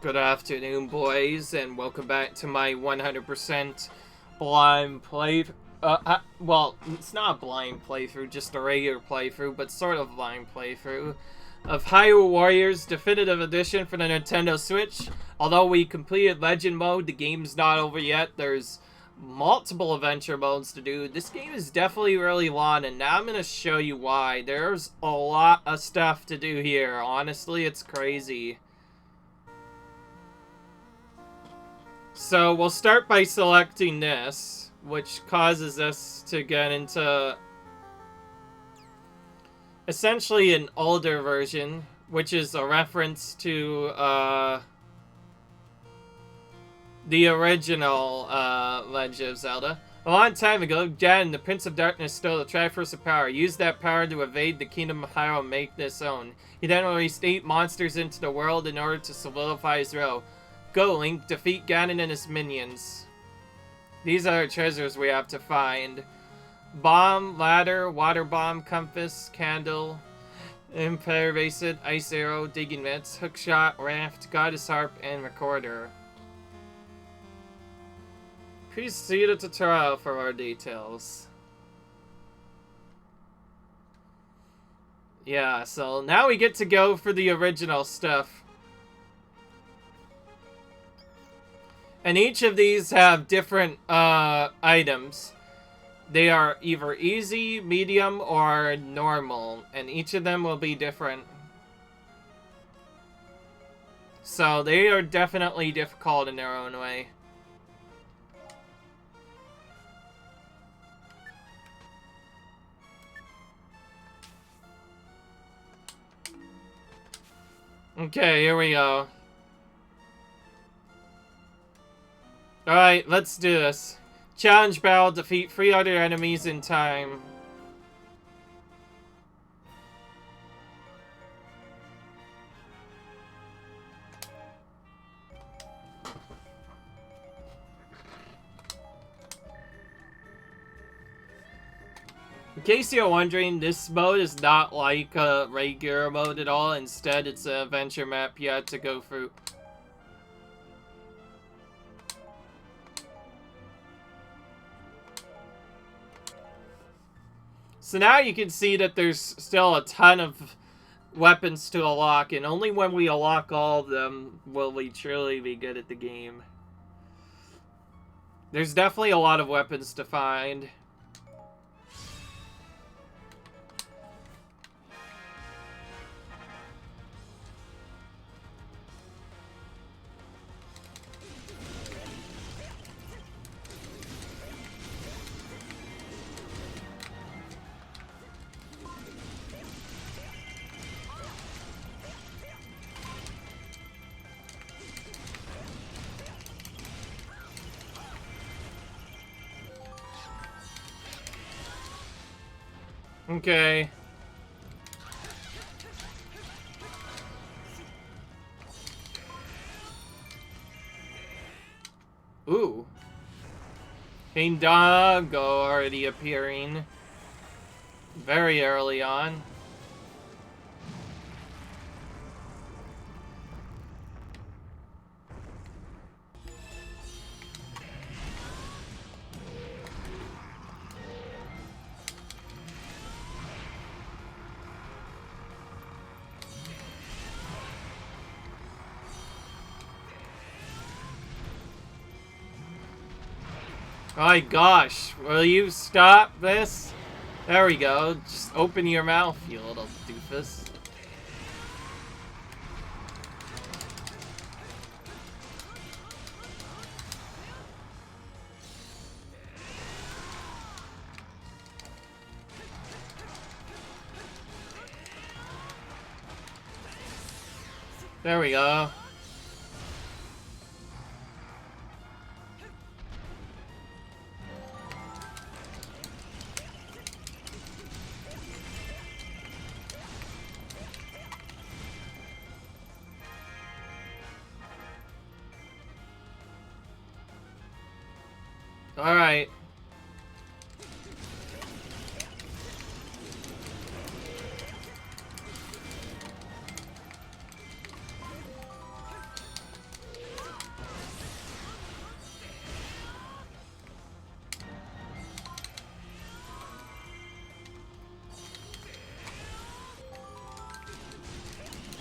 Good afternoon, boys, and welcome back to my 100% blind well, it's not a blind playthrough, just a regular playthrough, but sort of blind playthrough of Hyrule Warriors Definitive Edition for the Nintendo Switch. Although we completed Legend Mode, the game's not over yet. There's multiple adventure modes to do. This game is definitely really long, and now I'm going to show you why. There's a lot of stuff to do here. Honestly, it's crazy. So we'll start by selecting this, which causes us to get into essentially an older version, which is a reference to the original Legend of Zelda. A long time ago, Ganon, the Prince of Darkness, stole the Triforce of Power, used that power to evade the Kingdom of Hyrule and make this own. He then released 8 monsters into the world in order to solidify his role. Go, Link, defeat Ganon and his minions. These are treasures we have to find. Bomb, ladder, water bomb, compass, candle, impervasive, ice arrow, digging mitts, hookshot, raft, goddess harp, and recorder. Please see the tutorial for more details. Yeah, so now we get to go for the original stuff. And each of these have different items. They are either easy, medium, or normal. And each of them will be different. So they are definitely difficult in their own way. Okay, here we go. Alright, let's do this. Challenge battle, defeat 3 other enemies in time. In case you're wondering, this mode is not like a regular mode at all. Instead, it's an adventure map you have to go through. So now you can see that there's still a ton of weapons to unlock, and only when we unlock all of them will we truly be good at the game. There's definitely a lot of weapons to find. Okay. Ooh. King Dog already appearing very early on. My gosh, will you stop this? There we go. Just open your mouth, you little doofus. There we go. All right.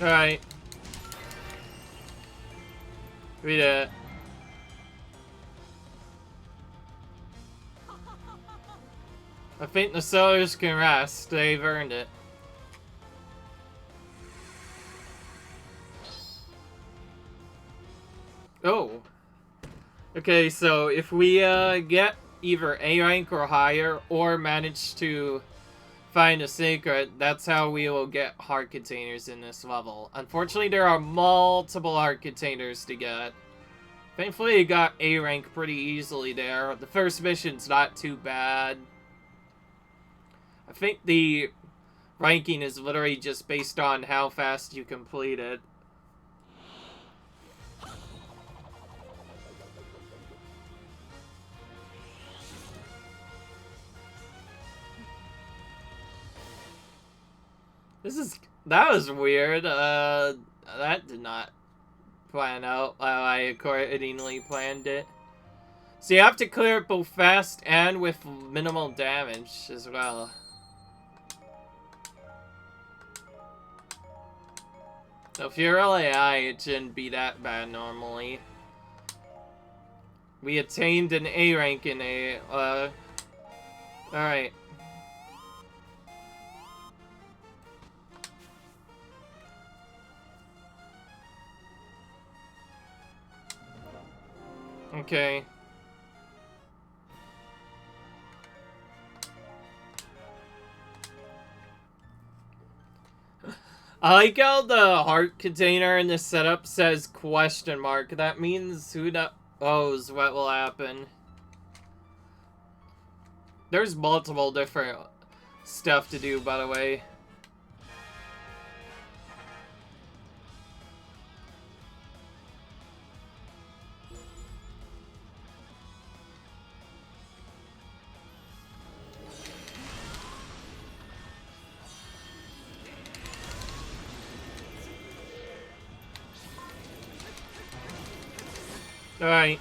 Alright. We did it. I think the sellers can rest. They've earned it. Oh. Okay, so if we get either A rank or higher, or manage to find a secret, that's how we will get heart containers in this level. Unfortunately, there are multiple heart containers to get. Thankfully, we got A rank pretty easily there. The first mission's not too bad. I think the ranking is literally just based on how fast you complete it. That was weird. That did not plan out how I accordingly planned it. So you have to clear it both fast and with minimal damage as well. So if you're really high, it shouldn't be that bad normally. We attained an A rank in a, alright. Okay. I like how the heart container in this setup says question mark. That means who knows what will happen. There's multiple different stuff to do, by the way. Alright.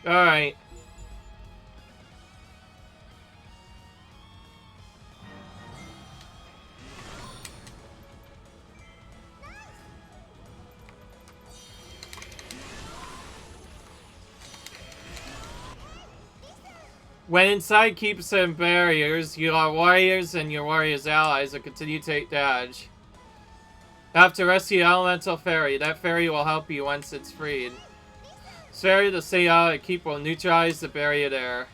Alright. When inside keeps some barriers, your warriors and your warriors' allies will continue to take damage. You have to rescue the elemental fairy. That fairy will help you once it's freed. This fairy, the same ally keep, will neutralize the barrier there.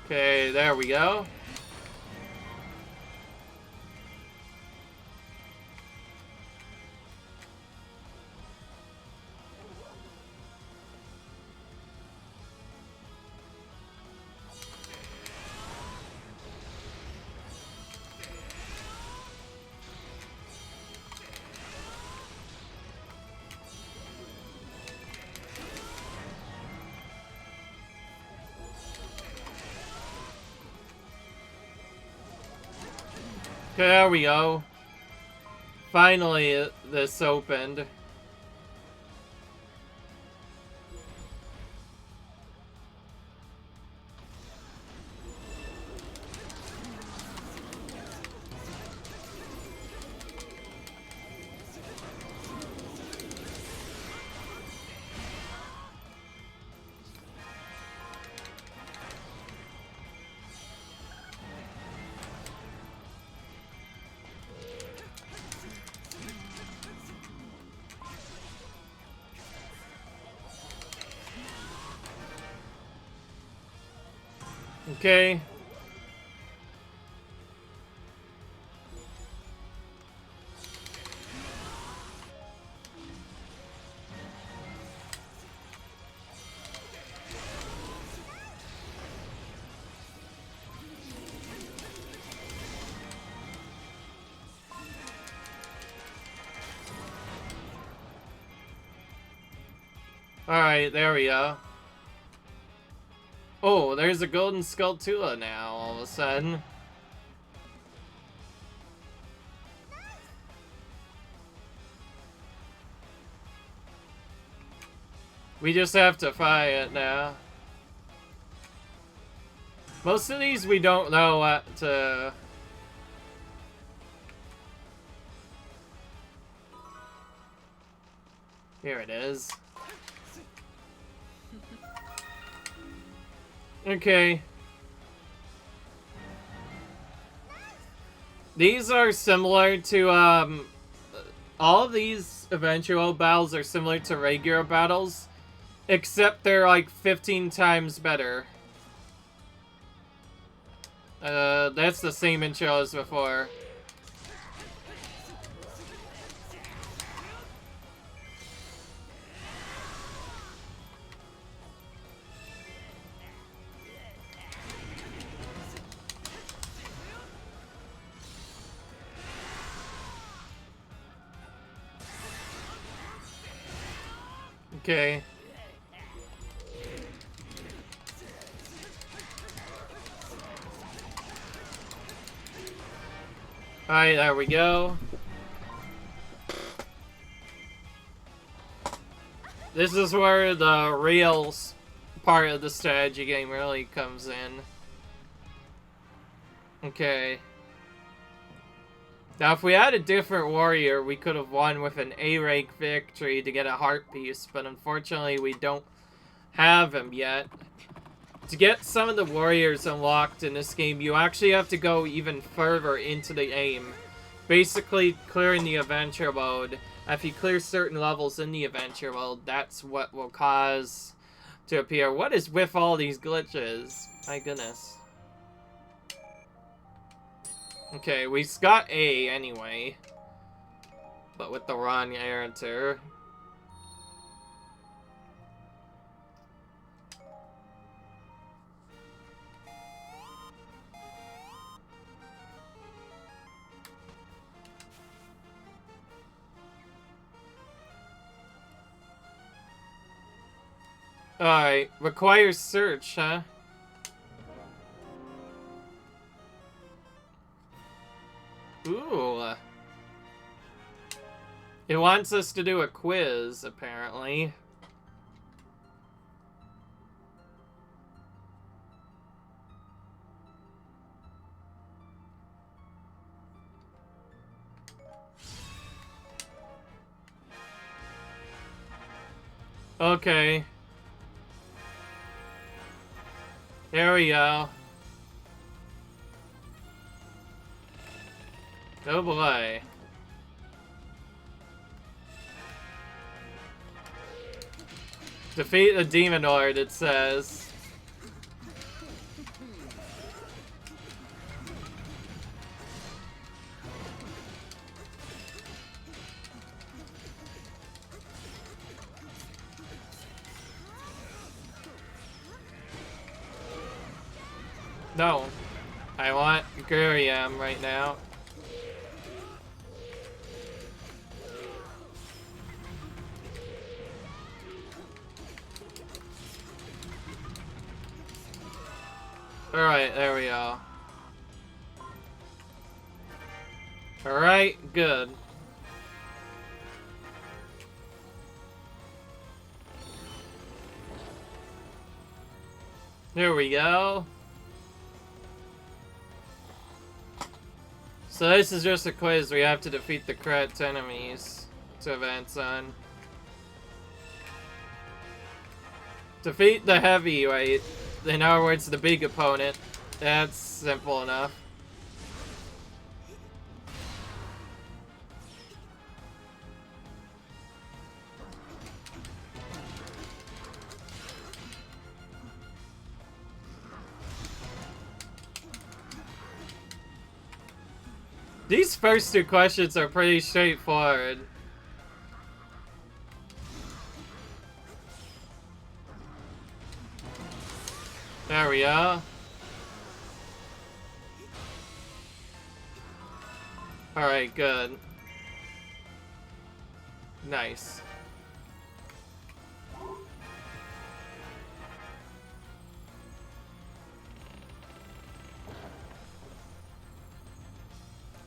Okay, there we go. There we go. Finally, this opened. Okay. Alright, there we go. Oh, there's a golden Skulltula now, all of of a sudden. We just have to fight it now. Most of these we don't know what to... Here it is. Okay. These are similar to, all of these eventual battles are similar to regular battles, except they're like 15 times better. That's the same intro as before. Okay. Alright, there we go. This is where the real part of the strategy game really comes in. Okay. Now, if we had a different warrior, we could have won with an A-rank victory to get a heart piece, but unfortunately we don't have him yet. To get some of the warriors unlocked in this game, you actually have to go even further into the game. Basically, clearing the adventure mode. If you clear certain levels in the adventure mode, that's what will cause to appear. What is with all these glitches? My goodness. Okay, we got A anyway. But with the wrong answer. Alright, requires search, huh? Ooh. It wants us to do a quiz, apparently. Okay. There we go. Oh boy. Defeat the Demon Lord, it says. No. I want Guriam right now. Alright, there we go. Alright, good. There we go. So this is just a quiz we have to defeat the correct enemies to advance on. Defeat the heavyweight. In other words, the big opponent. That's simple enough. These first two questions are pretty straightforward. There we go. Alright, good. Nice.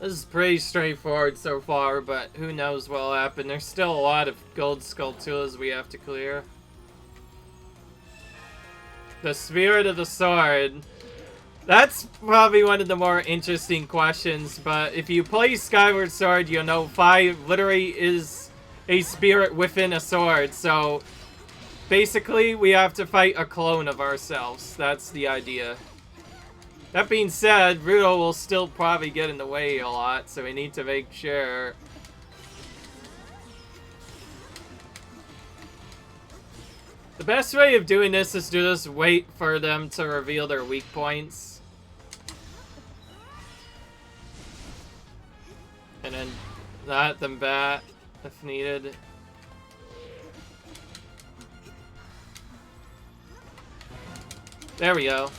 This is pretty straightforward so far, but who knows what'll happen. There's still a lot of gold Skulltulas we have to clear. The Spirit of the Sword. That's probably one of the more interesting questions, but if you play Skyward Sword, you'll know 5 literally is a spirit within a sword, so basically we have to fight a clone of ourselves. That's the idea. That being said, Hyrule will still probably get in the way a lot, so we need to make sure. The best way of doing this is to just wait for them to reveal their weak points. And then let them bat if needed. There we go.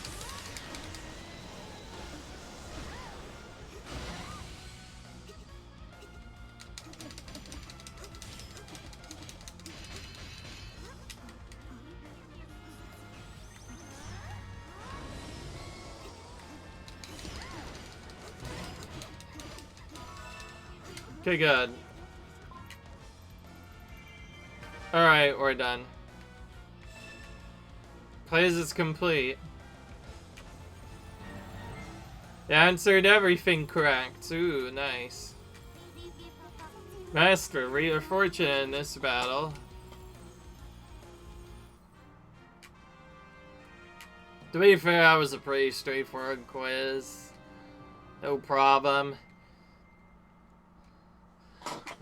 Okay, good. Alright, we're done. Plays is complete. You answered everything correct. Ooh, nice. Master, we are fortunate in this battle. To be fair, that was a pretty straightforward quiz. No problem.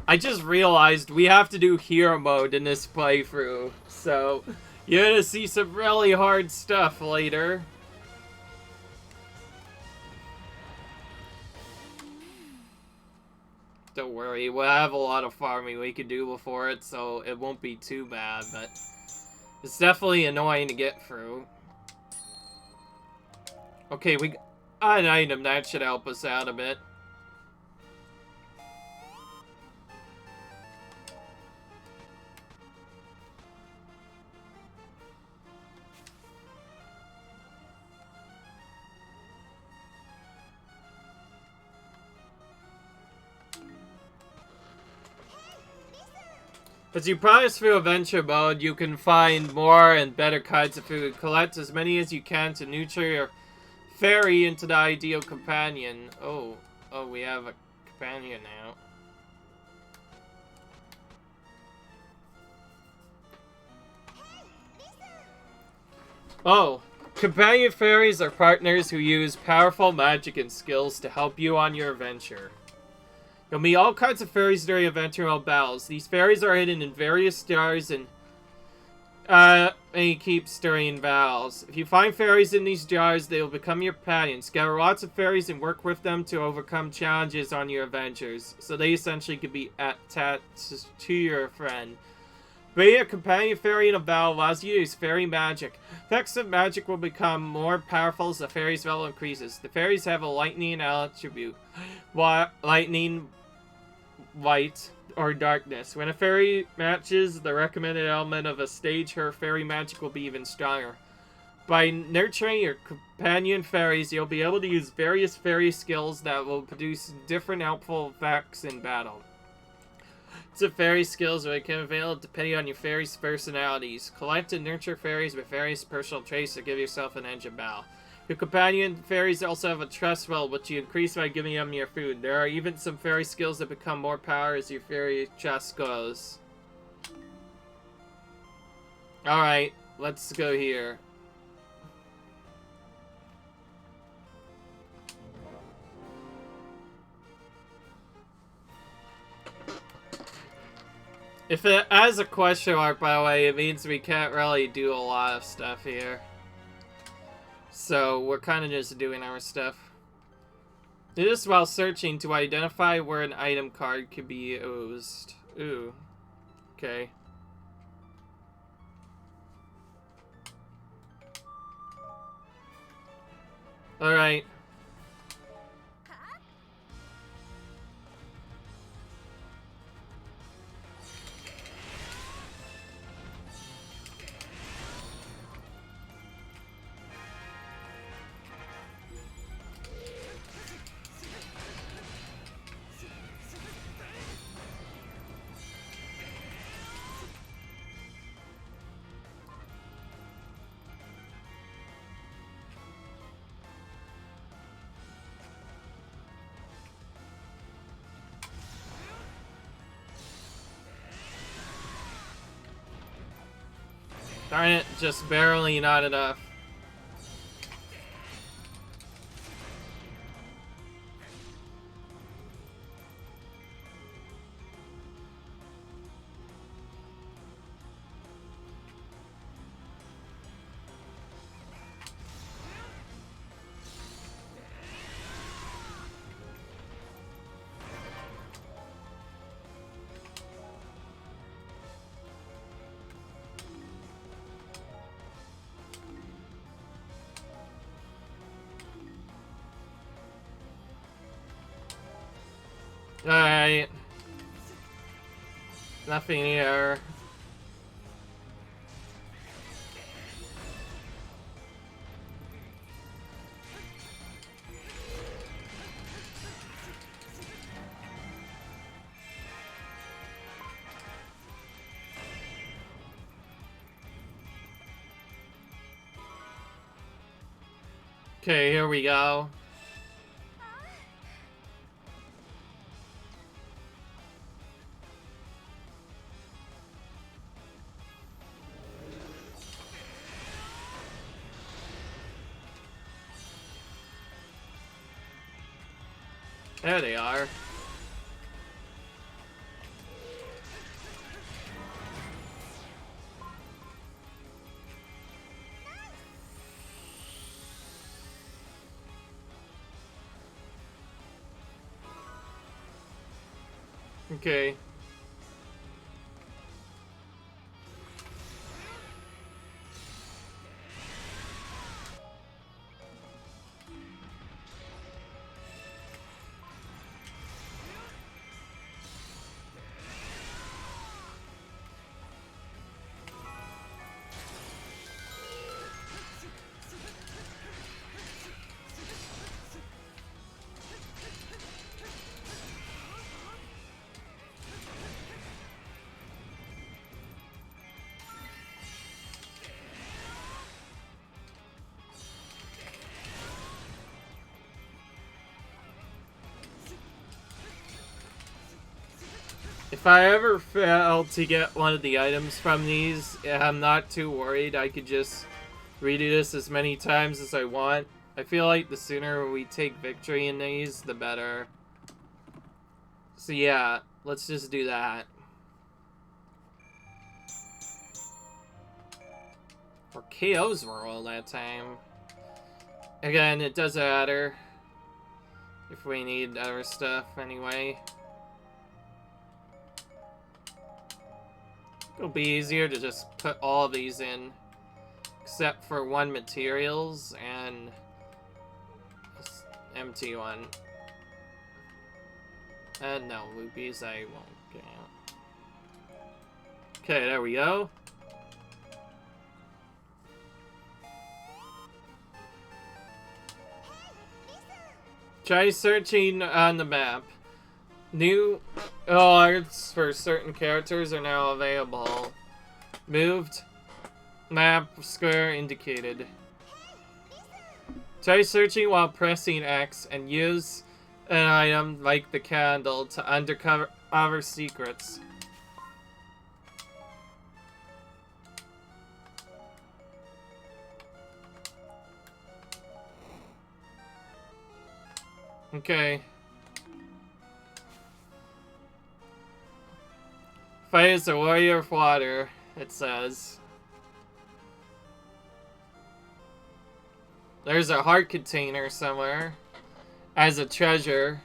I just realized we have to do hero mode in this playthrough, so you're gonna see some really hard stuff later. Don't worry, we'll have a lot of farming we can do before it, so it won't be too bad, but it's definitely annoying to get through. Okay, we got an item that should help us out a bit. As you progress through adventure mode, you can find more and better kinds of food. Collect as many as you can to nurture your fairy into the ideal companion. Oh, we have a companion now. Oh, companion fairies are partners who use powerful magic and skills to help you on your adventure. You'll meet all kinds of fairies during adventure battles. These fairies are hidden in various jars and keep stirring battles. If you find fairies in these jars, they will become your companions. Gather lots of fairies and work with them to overcome challenges on your adventures. So they essentially could be attached to your friend. Being a companion fairy in a battle allows you to use fairy magic. Effects of magic will become more powerful as the fairy's level increases. The fairies have a lightning attribute. Lightning, light, or darkness. When a fairy matches the recommended element of a stage, her fairy magic will be even stronger. By nurturing your companion fairies, you'll be able to use various fairy skills that will produce different helpful effects in battle. Some fairy skills that can avail depending on your fairy's personalities. Collect and nurture fairies with various personal traits to give yourself an edge in battle. Your companion fairies also have a trust well, which you increase by giving them your food. There are even some fairy skills that become more power as your fairy trust grows. Alright, let's go here. If it has a question mark, by the way, it means we can't really do a lot of stuff here. So, we're kind of just doing our stuff. Do this while searching to identify where an item card could be used. Ooh. Okay. Alright. Darn it, just barely not enough. Alright. Nothing here. Okay, here we go. There they are. Okay. If I ever fail to get one of the items from these, I'm not too worried. I could just redo this as many times as I want. I feel like the sooner we take victory in these, the better. So yeah, let's just do that. Or KOs were all that time. Again, it doesn't matter if we need other stuff anyway. It'll be easier to just put all of these in, except for one materials and this empty one. And no, rupees I won't get. Okay, there we go. Try searching on the map. New arts for certain characters are now available. Moved. Map square indicated. Try searching while pressing X and use an item like the candle to uncover other secrets. Okay. Fight is a warrior of water, it says. There's a heart container somewhere as a treasure.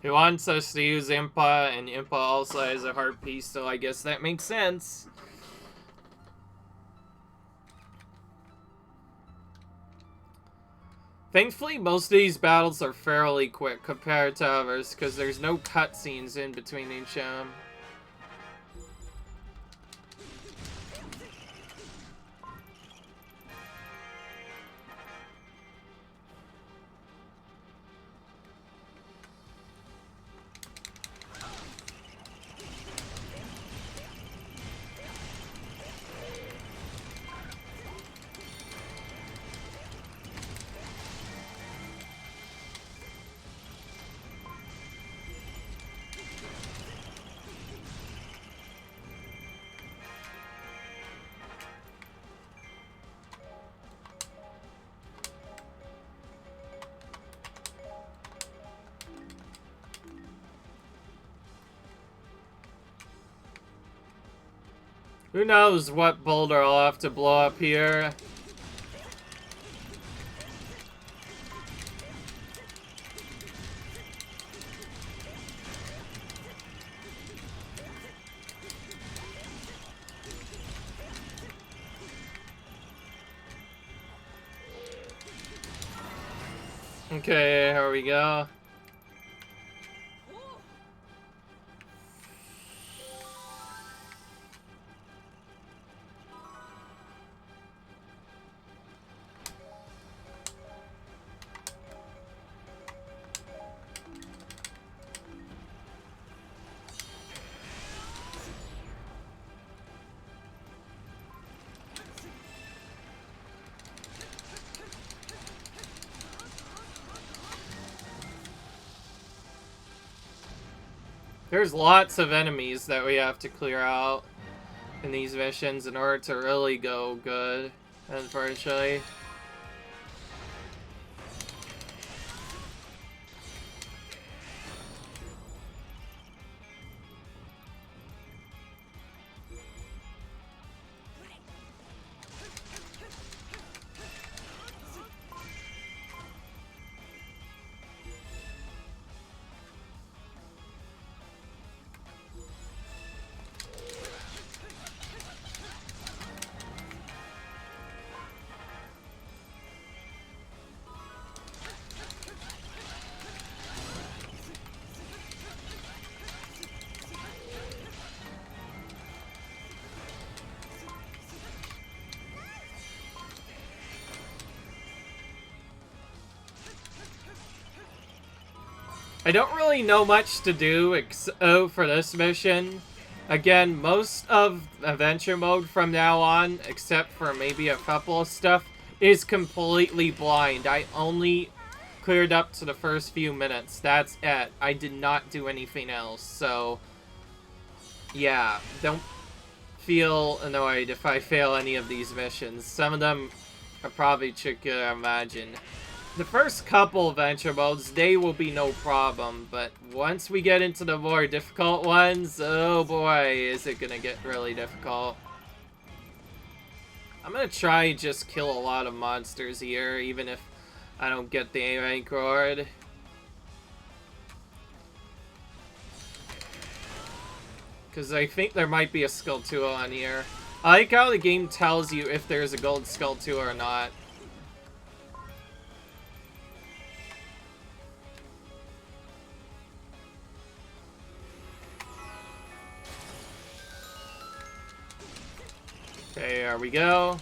He wants us to use Impa, and Impa also has a heart piece, so I guess that makes sense. Thankfully, most of these battles are fairly quick compared to others, because there's no cutscenes in between each of them. Who knows what boulder I'll have to blow up here. Okay, here we go. There's lots of enemies that we have to clear out in these missions in order to really go good, unfortunately. I don't really know much to do for this mission. Again, most of adventure mode from now on, except for maybe a couple of stuff, is completely blind. I only cleared up to the first few minutes. That's it. I did not do anything else, so yeah, don't feel annoyed if I fail any of these missions. Some of them are probably tricky to imagine. The first couple adventure modes, they will be no problem, but once we get into the more difficult ones, oh boy, is it gonna get really difficult. I'm gonna try just kill a lot of monsters here, even if I don't get the A rank reward. Because I think there might be a Skulltula on here. I like how the game tells you if there's a gold Skulltula or not. Okay, here we go.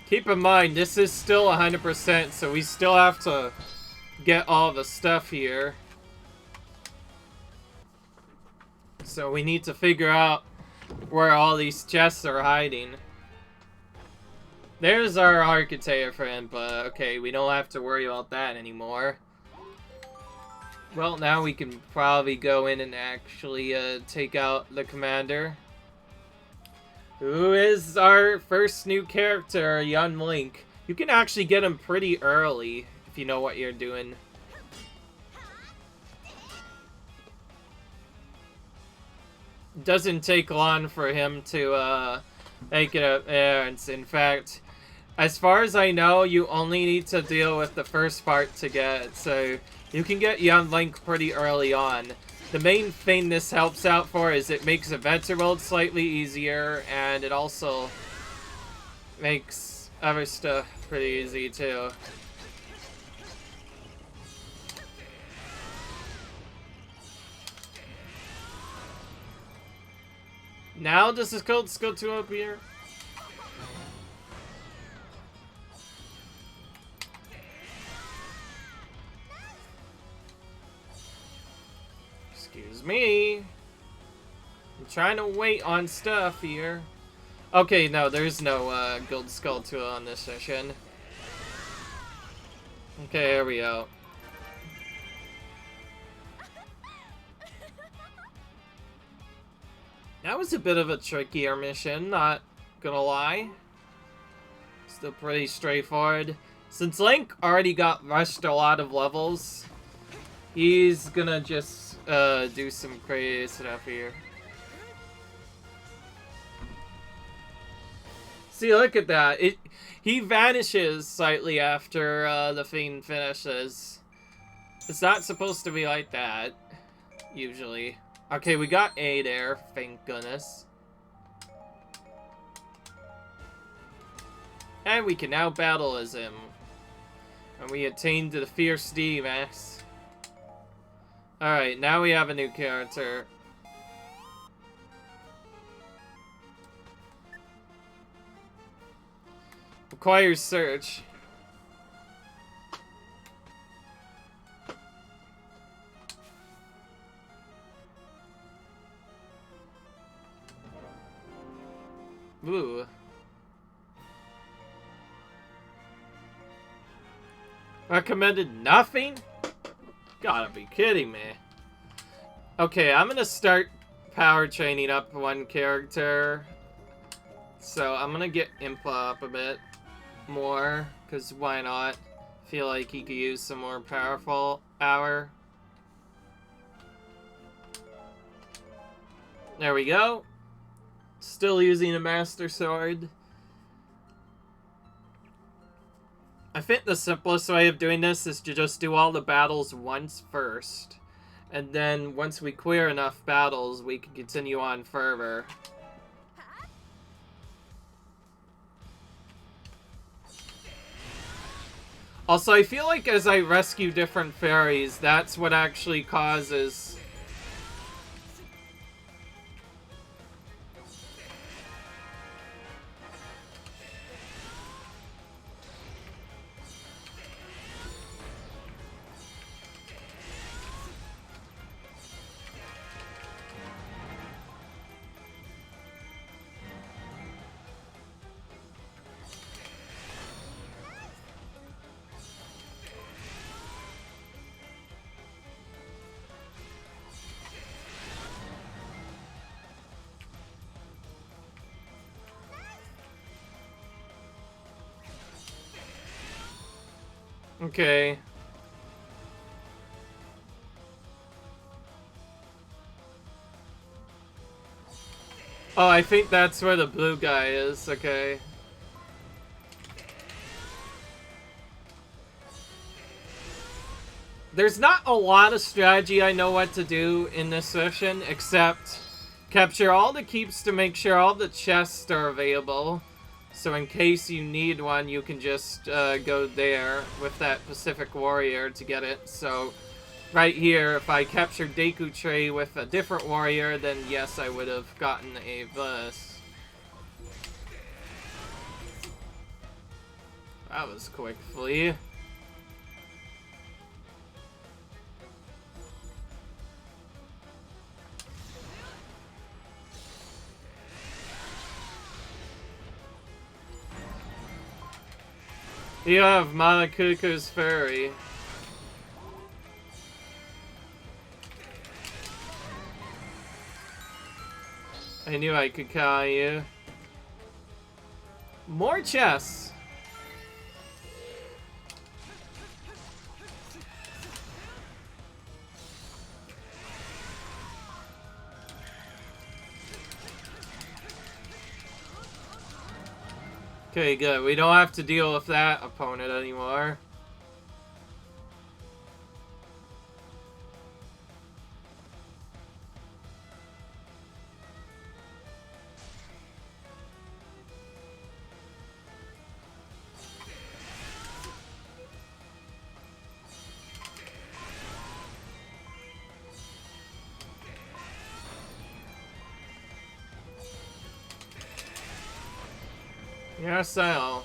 Keep in mind, this is still 100%, so we still have to get all the stuff here. So we need to figure out where all these chests are hiding. There's our Architect friend, but okay, we don't have to worry about that anymore. Well, now we can probably go in and actually take out the commander. Who is our first new character, young Link. You can actually get him pretty early if you know what you're doing. It doesn't take long for him to make it appearance. In fact, as far as I know, you only need to deal with the first part to get it, so you can get young Link pretty early on. The main thing this helps out for is it makes adventure mode slightly easier, and it also makes other stuff pretty easy too. Now does this code go to up here? Excuse me. I'm trying to wait on stuff here. Okay, no, there's no gold Skulltula on this session. Okay, here we go. That was a bit of a trickier mission, not gonna lie. still pretty straightforward. Since Link already got rushed a lot of levels, he's gonna just do some crazy stuff here. See, look at that. He vanishes slightly after the Fiend finishes. It's not supposed to be like that, usually. Okay, we got A there, thank goodness. And we can now battle as him. And we attained to the Fierce D max. Alright, now we have a new character. Requires search. Ooh. Recommended nothing? Gotta be kidding me. Okay, I'm gonna start power training up one character. So I'm gonna get Impa up a bit more, because why not? Feel like he could use some more powerful power. There we go. Still using a Master Sword. I think the simplest way of doing this is to just do all the battles once first. And then once we clear enough battles, we can continue on further. Also, I feel like as I rescue different fairies, that's what actually causes... Okay. Oh, I think that's where the blue guy is. Okay. There's not a lot of strategy I know what to do in this session, except capture all the keeps to make sure all the chests are available. So in case you need one, you can just go there with that Pacific Warrior to get it. So right here, if I captured Deku Tray with a different warrior, then yes, I would have gotten a bus. That was quick, Flea. You have Manakuku's Fairy. I knew I could count you. More chests. Okay, good. We don't have to deal with that opponent anymore. Yes, I'll.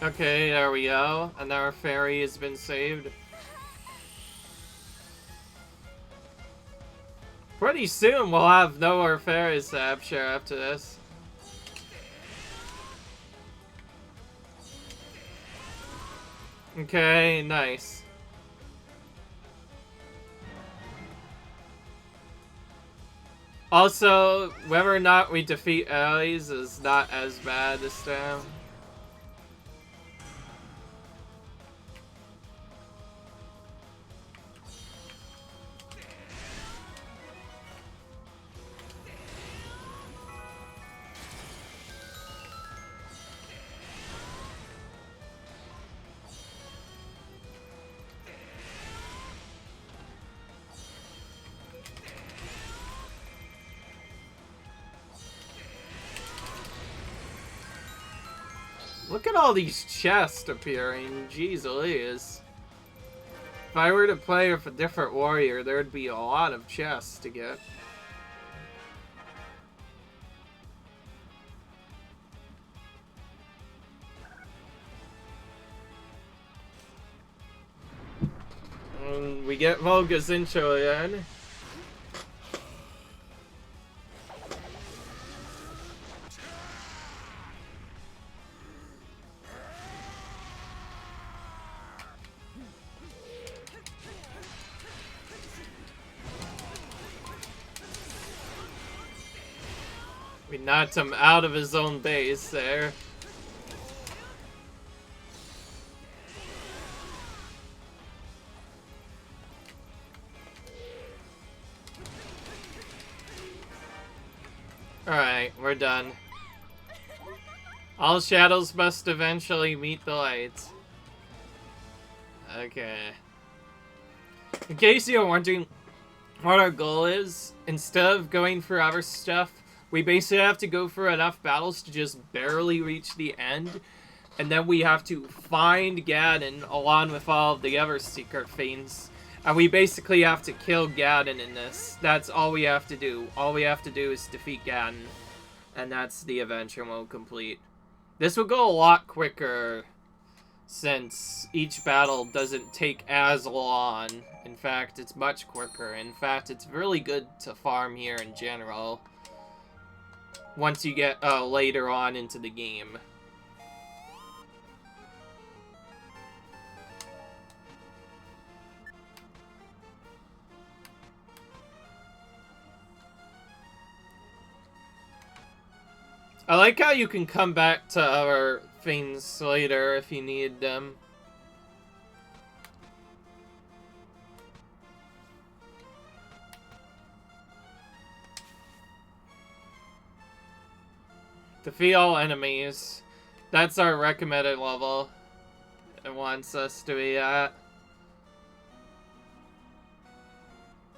Okay, there we go. Another fairy has been saved. Pretty soon we'll have no more fairies to capture after this. Okay, nice. Also, whether or not we defeat allies is not as bad this time. Look at all these chests appearing. Jeez Louise. If I were to play with a different warrior, there'd be a lot of chests to get. And we get Volga's intro again. We knocked him out of his own base there. Alright, we're done. All shadows must eventually meet the light. Okay. In case you're wondering what our goal is, instead of going for other stuff, we basically have to go for enough battles to just barely reach the end, and then we have to find Ganon along with all of the other secret fiends. And we basically have to kill Ganon in this. That's all we have to do. All we have to do is defeat Ganon. And that's the adventure mode complete. This will go a lot quicker since each battle doesn't take as long. In fact, it's much quicker. In fact, it's really good to farm here in general once you get later on into the game. I like how you can come back to other things later if you need them. Defeat all enemies. That's our recommended level. It wants us to be at.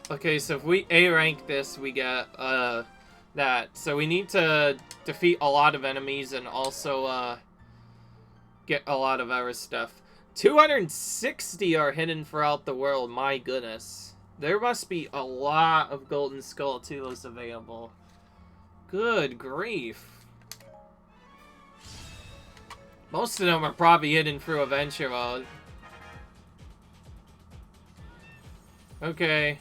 Okay, so if we A rank this, we get that. So we need to defeat a lot of enemies and also get a lot of other stuff. 260 are hidden throughout the world. My goodness. There must be a lot of golden Skulltulas available. Good grief. Most of them are probably hidden through adventure mode. Okay.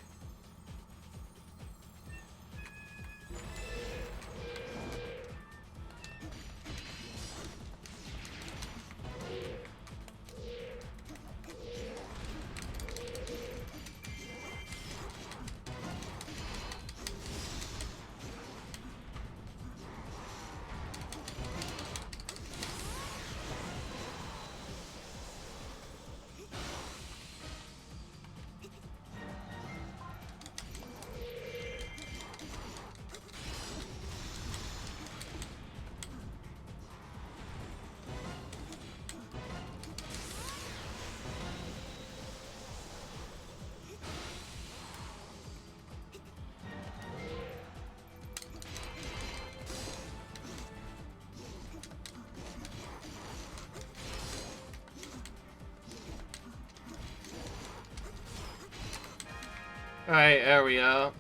Alright, there we go.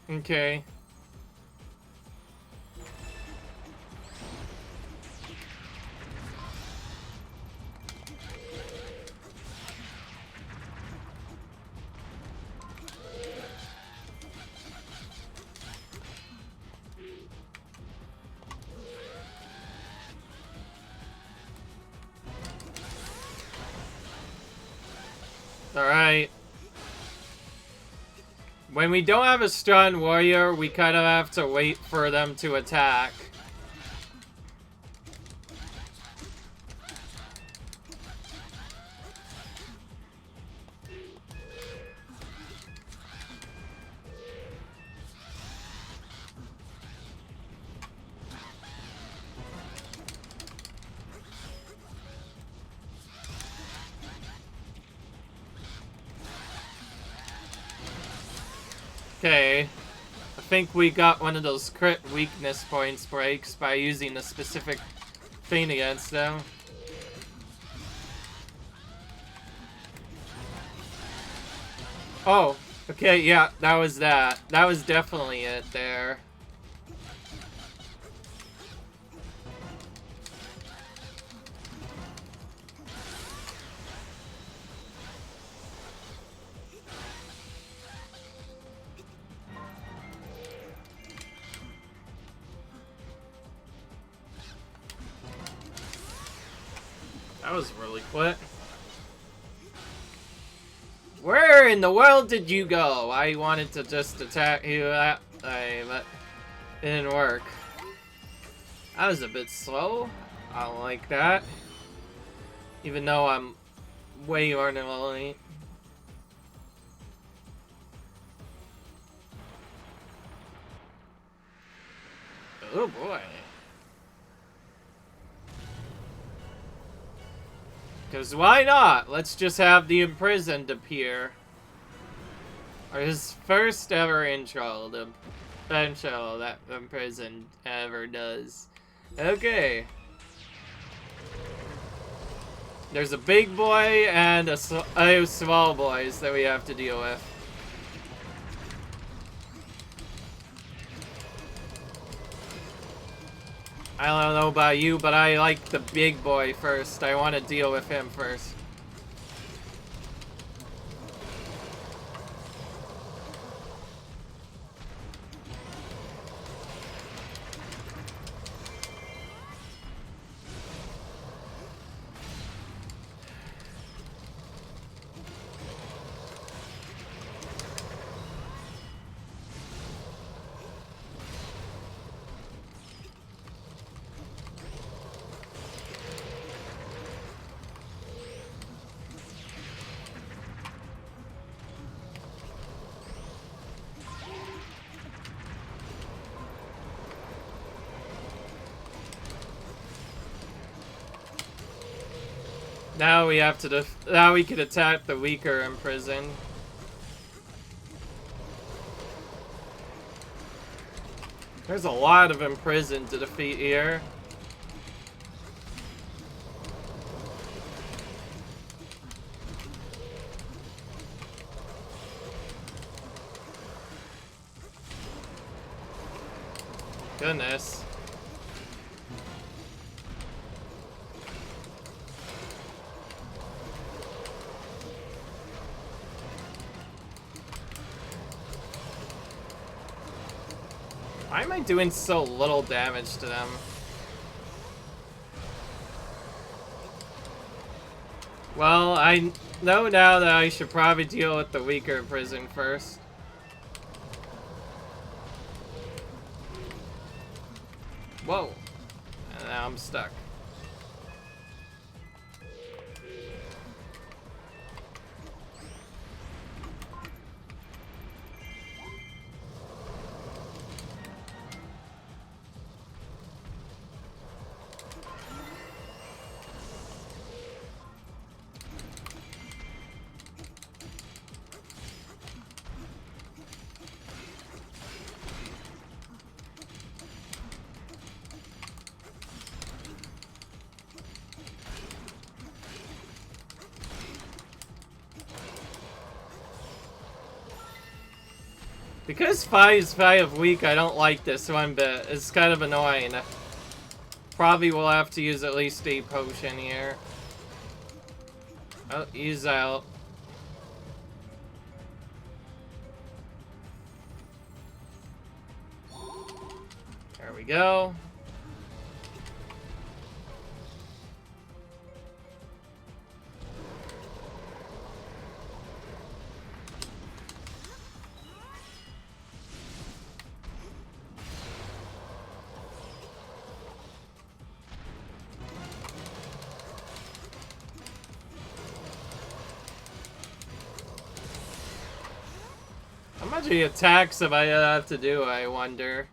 Okay. Alright. When we don't have a strong warrior, we kind of have to wait for them to attack. Okay, I think we got one of those crit weakness points breaks by using a specific thing against them. Oh, okay, yeah, that was that. That was definitely it there. That was really quick. Where in the world did you go? I wanted to just attack you that way, but it didn't work. That was a bit slow. I don't like that. Even though I'm way more than elite. Oh boy. Because why not? Let's just have the imprisoned appear. Or his first ever intro, the intro that imprisoned ever does. Okay. There's a big boy and a small boys that we have to deal with. I don't know about you, but I like the big boy first. I want to deal with him first. Now we have to now we can attack the weaker imprisoned. There's a lot of imprisoned to defeat here. Goodness. Why am I doing so little damage to them? Well, I know now that I should probably deal with the weaker prison first. Whoa. And now I'm stuck. Because 5 is 5 weak, I don't like this one bit. It's kind of annoying. Probably will have to use at least a potion here. Oh, he's out. There we go. much attacks am I gonna have to do, I wonder?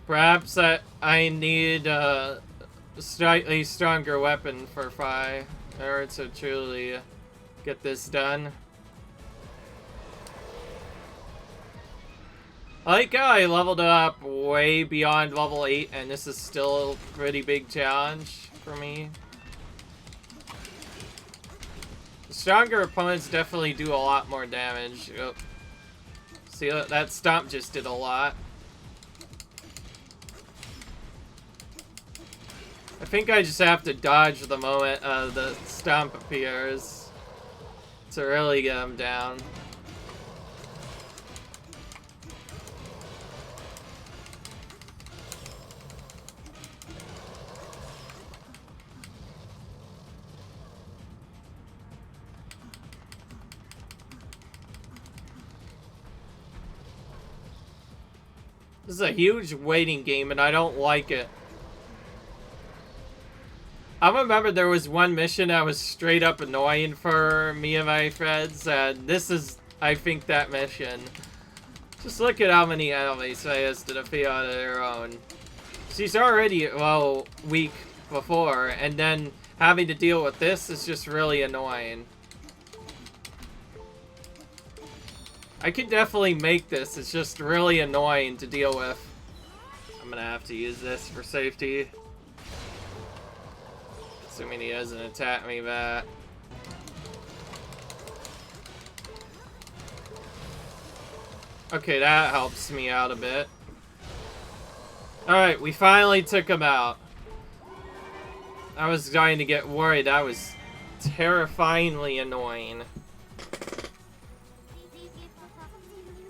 Perhaps I need a slightly stronger weapon for Fi, in order to truly get this done. I like how I leveled up way beyond level 8, and this is still a pretty big challenge for me. Stronger opponents definitely do a lot more damage. Oh. See, that stomp just did a lot. I think I just have to dodge the moment the stomp appears to really get him down. This is a huge waiting game, and I don't like it. I remember there was one mission that was straight up annoying for me and my friends, and this is, I think, that mission. Just look at how many enemies I has to defeat on their own. She's already, well, weak before, and then having to deal with this is just really annoying. I could definitely make this, it's just really annoying to deal with. I'm gonna have to use this for safety. Assuming he doesn't attack me back. Okay, that helps me out a bit. Alright, we finally took him out. I was starting to get worried. That was terrifyingly annoying.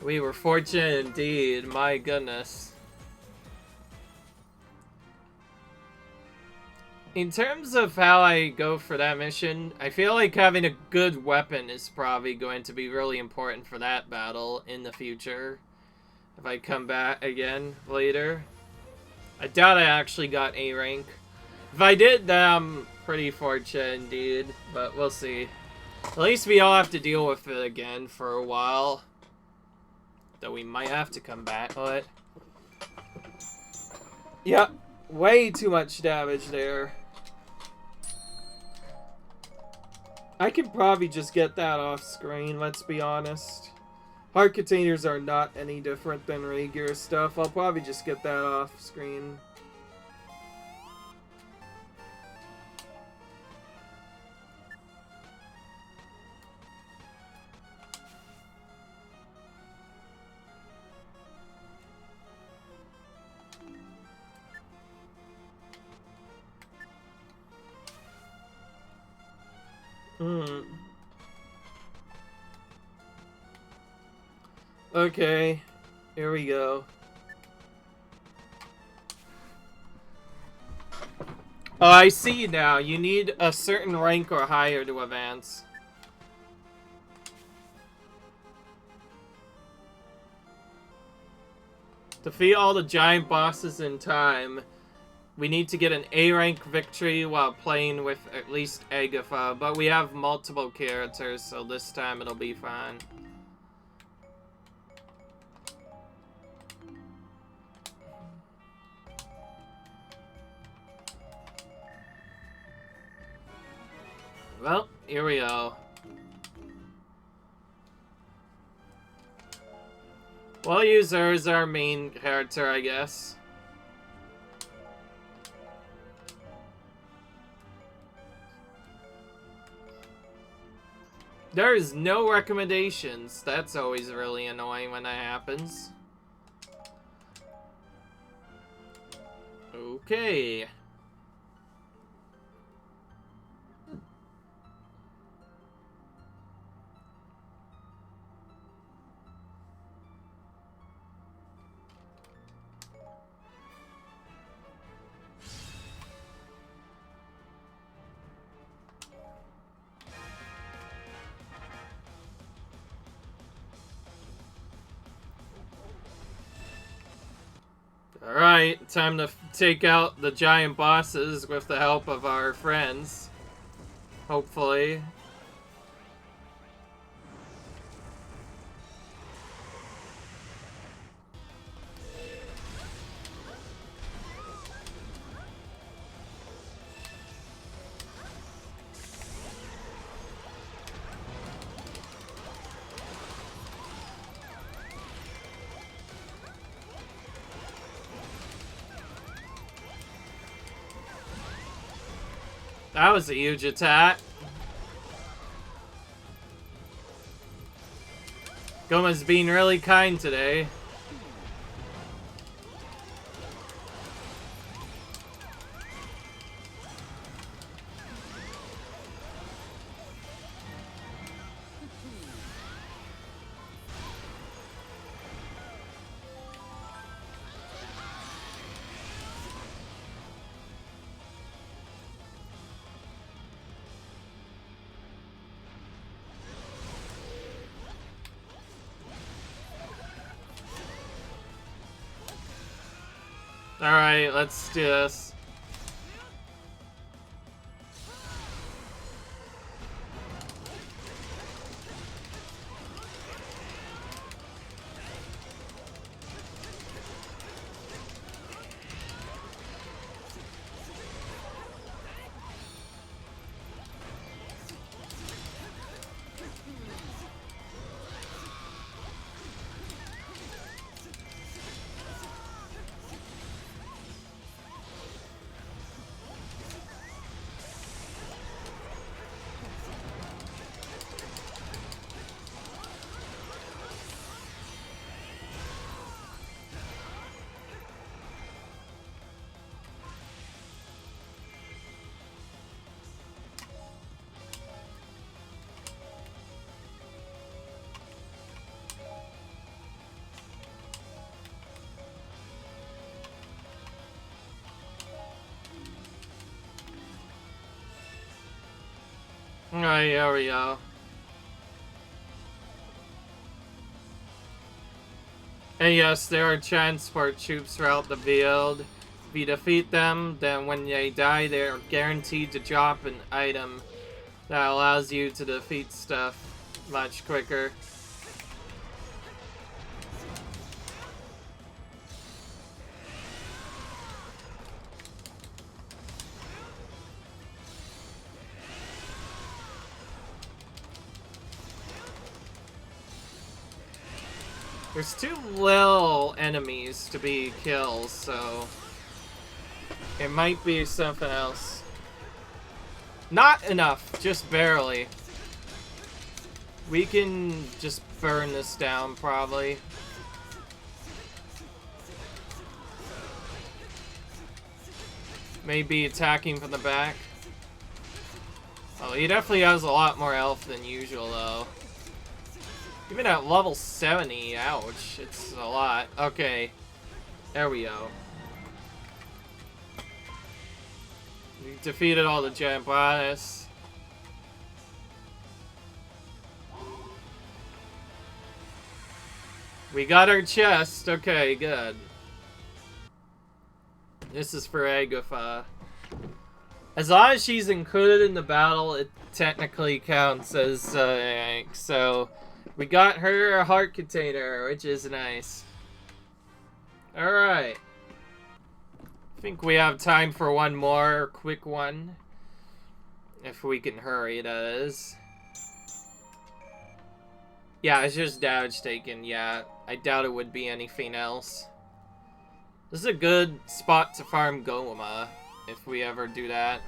We were fortunate indeed, my goodness. In terms of how I go for that mission, I feel like having a good weapon is probably going to be really important for that battle in the future. If I come back again later. I doubt I actually got A rank. If I did, then I'm pretty fortunate indeed, but we'll see. At least we all have to deal with it again for a while. Though we might have to come back, but... Yep, way too much damage there. I could probably just get that off screen, let's be honest. Heart containers are not any different than regular stuff. I'll probably just get that off screen. Okay, here we go. Oh, I see now. You need a certain rank or higher to advance. Defeat all the giant bosses in time. We need to get an A rank victory while playing with at least Agatha, but we have multiple characters, so this time it'll be fine. Well, here we go. We'll use her as our main character, I guess. There is no recommendations. That's always really annoying when that happens. Okay. Alright, time to take out the giant bosses with the help of our friends. Hopefully. That was a huge attack. Goma's being really kind today. Alright, let's do this. Alright, here we go. And yes, there are transport troops throughout the field. If you defeat them, then when they die, they are guaranteed to drop an item that allows you to defeat stuff much quicker. There's too little enemies to be kills, so it might be something else. Not enough, just barely. We can just burn this down, probably. Maybe attacking from the back. Oh, he definitely has a lot more health than usual, though. Even at level 70, ouch, it's a lot. Okay, there we go. We defeated all the giant bosses. We got our chest, okay, good. This is for Agatha. As long as she's included in the battle, it technically counts as so we got her a heart container, which is nice. Alright. I think we have time for one more quick one. If we can hurry, that is. Yeah, it's just damage taken, yeah. I doubt it would be anything else. This is a good spot to farm Goma, if we ever do that.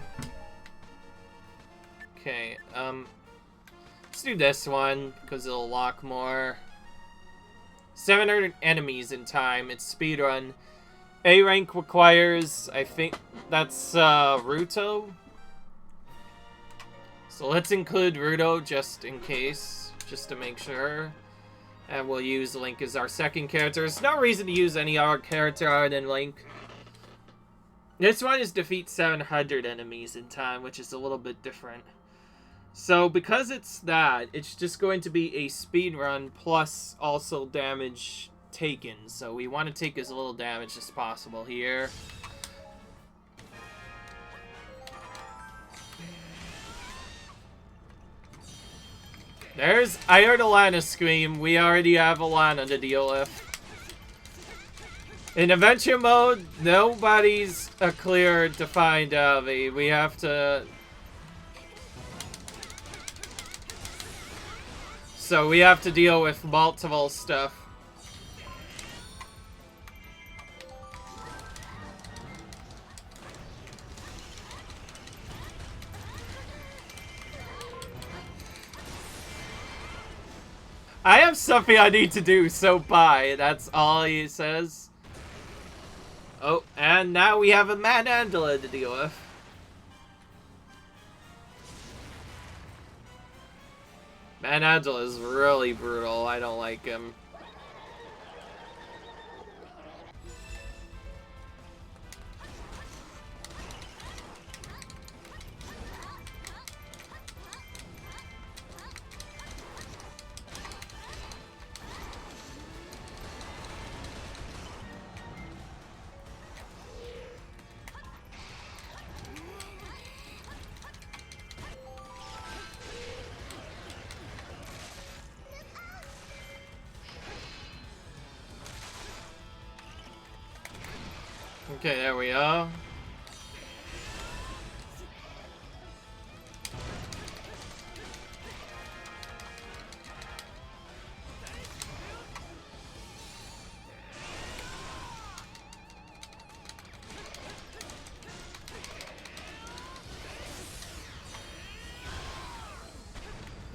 Okay, let's do this one, because it'll lock more. 700 enemies in time, it's speedrun. A rank requires, I think that's Ruto. So let's include Ruto just in case, just to make sure. And we'll use Link as our second character. There's no reason to use any other character other than Link. This one is defeat 700 enemies in time, which is a little bit different. So because it's that, it's just going to be a speed run plus also damage taken. So we want to take as little damage as possible here. I heard Alana scream. We already have Alana to deal with. In adventure mode, nobody's a clear defined Avi. We have to... So we have to deal with multiple stuff. I have something I need to do, so bye. That's all he says. Oh, and now we have a Manandala to deal with. Manandala is really brutal. I don't like him. Okay, there we are.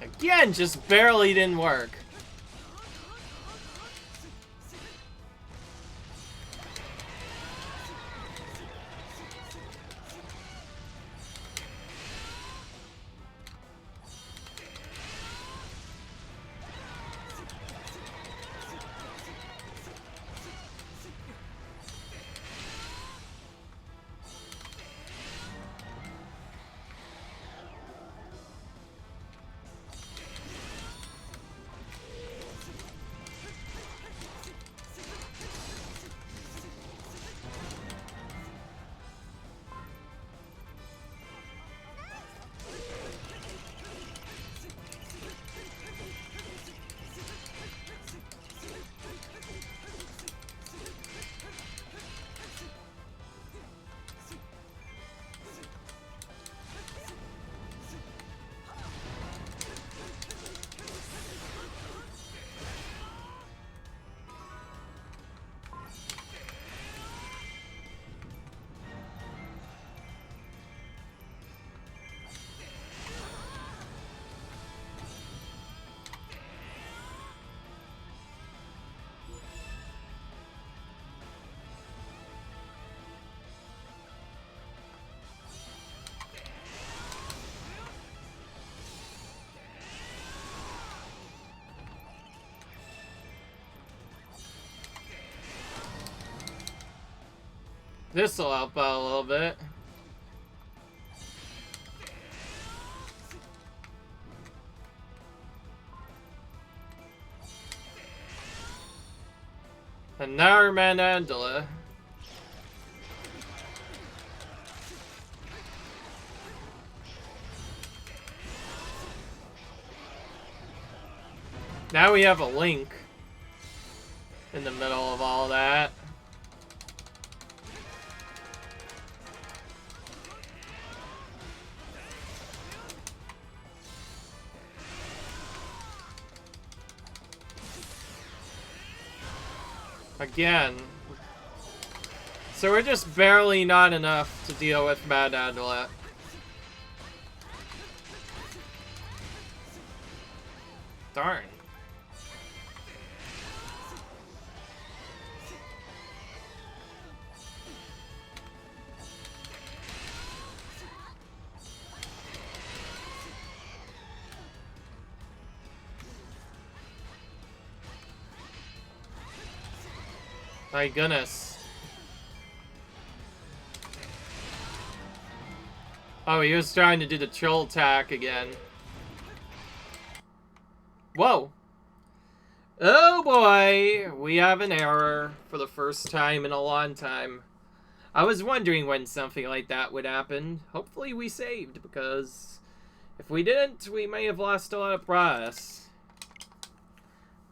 Again, just barely didn't work. This'll help out a little bit. Another Manandala. Now we have a Link in the middle of all that. Again. So we're just barely not enough to deal with Manandala. Darn. My goodness. Oh, he was trying to do the troll attack again. Whoa. Oh boy, we have an error for the first time in a long time. I was wondering when something like that would happen. Hopefully we saved, because if we didn't, we may have lost a lot of progress.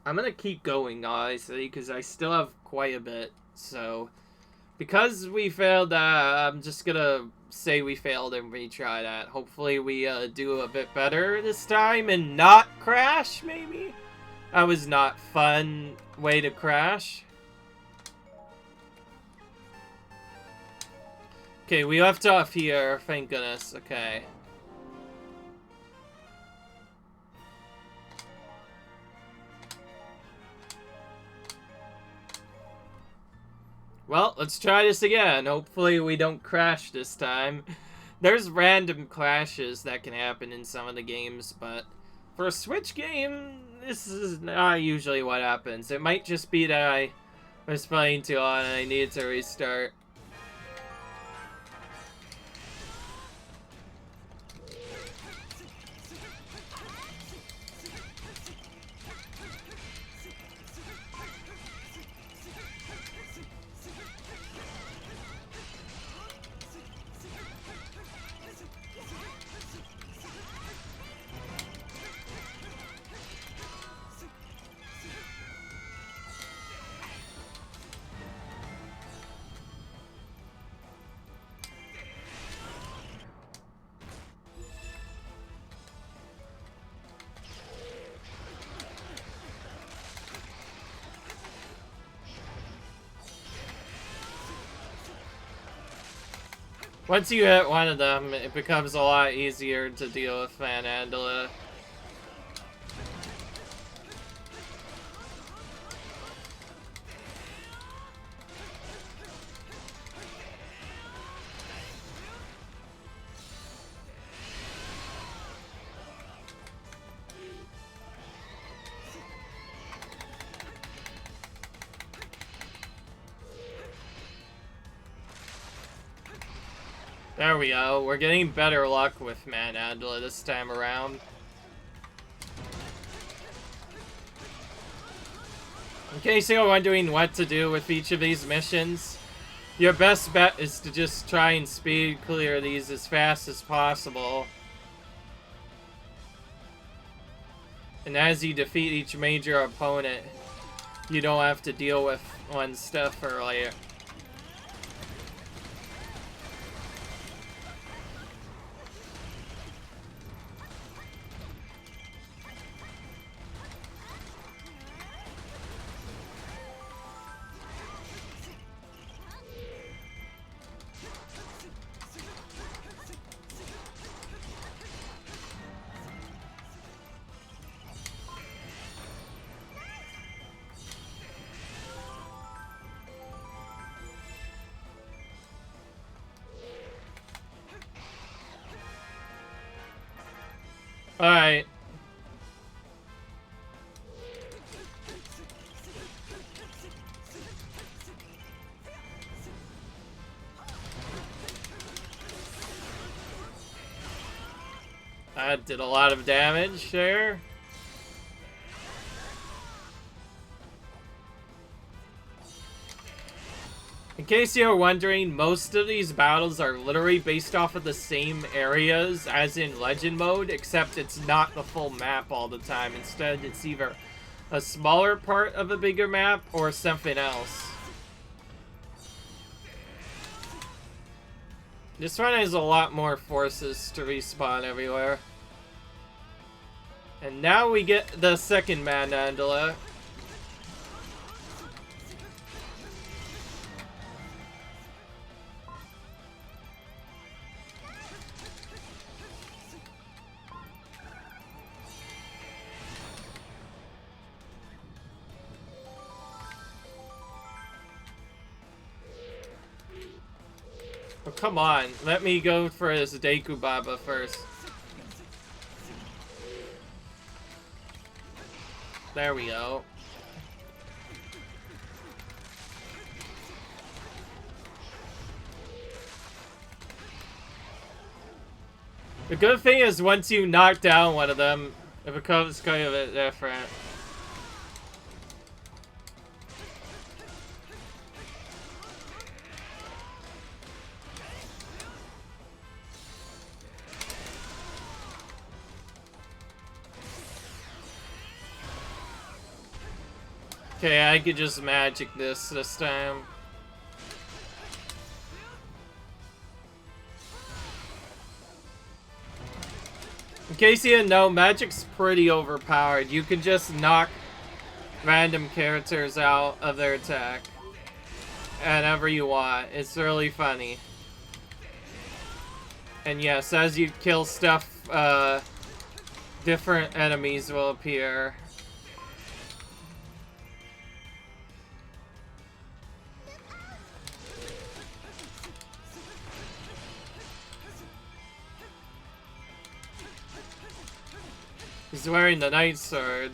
I'm gonna keep going, obviously, because I still have quite a bit. So, because we failed that, I'm just gonna say we failed and retry that. Hopefully we do a bit better this time and not crash, maybe? That was not fun way to crash. Okay, we left off here, thank goodness. Okay. Well, let's try this again. Hopefully we don't crash this time. There's random crashes that can happen in some of the games, but for a Switch game, this is not usually what happens. It might just be that I was playing too long and I needed to restart. Once you hit one of them, it becomes a lot easier to deal with Manandala. There we go. We're getting better luck with Manandala this time around. In case you're wondering what to do with each of these missions, your best bet is to just try and speed clear these as fast as possible. And as you defeat each major opponent, you don't have to deal with one stuff earlier. Alright. That did a lot of damage there. In case you're wondering, most of these battles are literally based off of the same areas as in Legend mode, except it's not the full map all the time. Instead, it's either a smaller part of a bigger map or something else. This one has a lot more forces to respawn everywhere. And now we get the second Manandala. Oh, come on. Let me go for his Deku Baba first. There we go. The good thing is once you knock down one of them, it becomes kind of a bit different. Okay, I could just magic this time. In case you didn't know, magic's pretty overpowered. You can just knock random characters out of their attack whenever you want. It's really funny. And yes, as you kill stuff, different enemies will appear. He's wearing the Night Sword.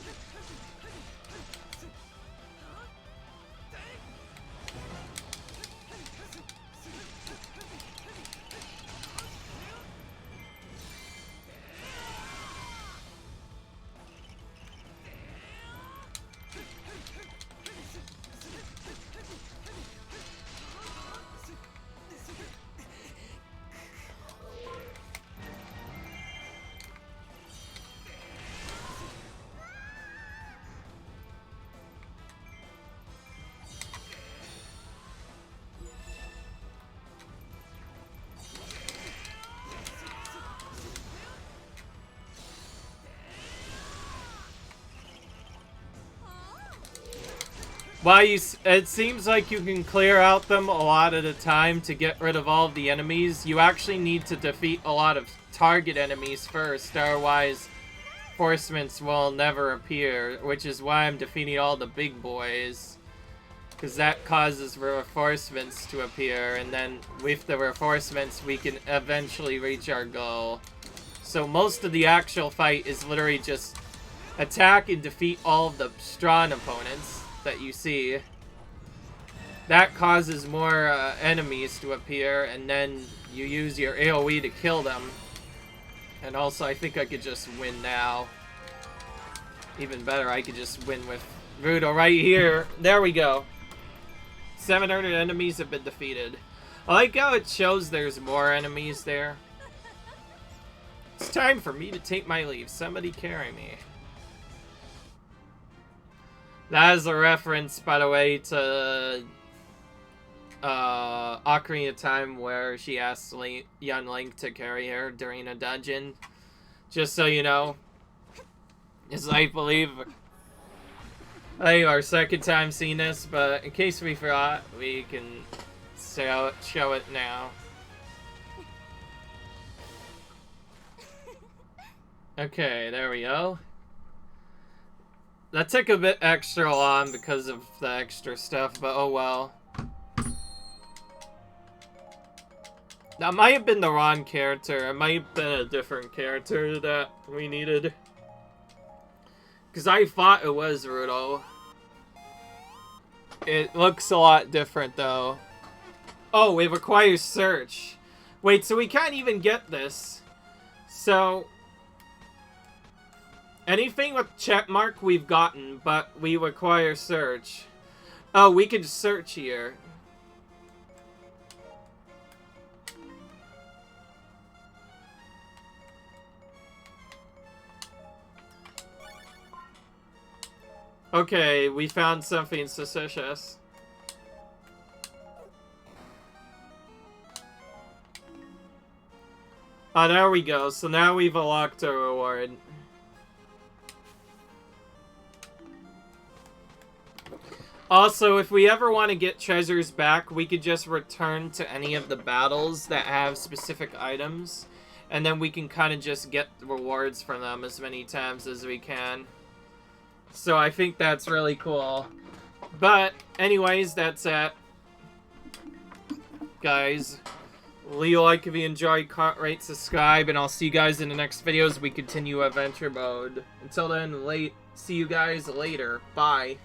It seems like you can clear out them a lot at a time to get rid of all of the enemies. You actually need to defeat a lot of target enemies first, otherwise reinforcements will never appear, which is why I'm defeating all the big boys. Because that causes reinforcements to appear, and then with the reinforcements we can eventually reach our goal. So most of the actual fight is literally just attack and defeat all of the strong opponents that you see. That causes more enemies to appear, and then you use your AoE to kill them. And also, I think I could just win now. Even better, I could just win with Rudo right here. There we go. 700 enemies have been defeated. I like how it shows there's more enemies there. It's time for me to take my leave. Somebody carry me. That is a reference, by the way, to Ocarina of Time, where she asked young Link to carry her during a dungeon. Just so you know. It's, I believe, our second time seeing this, but in case we forgot, we can show it now. Okay, there we go. That took a bit extra long because of the extra stuff, but oh well. That might have been the wrong character. It might have been a different character that we needed. Because I thought it was Rudo. It looks a lot different, though. Oh, it requires search. Wait, so we can't even get this. So anything with check mark we've gotten, but we require search. Oh, we can search here. Okay, we found something suspicious. Oh, there we go. So now we've unlocked a reward. Also, if we ever want to get treasures back, we could just return to any of the battles that have specific items. And then we can kind of just get rewards from them as many times as we can. So I think that's really cool. But, anyways, that's it. Guys, leave a like if you enjoyed, comment, rate, subscribe, and I'll see you guys in the next video as we continue Adventure Mode. Until then, see you guys later. Bye.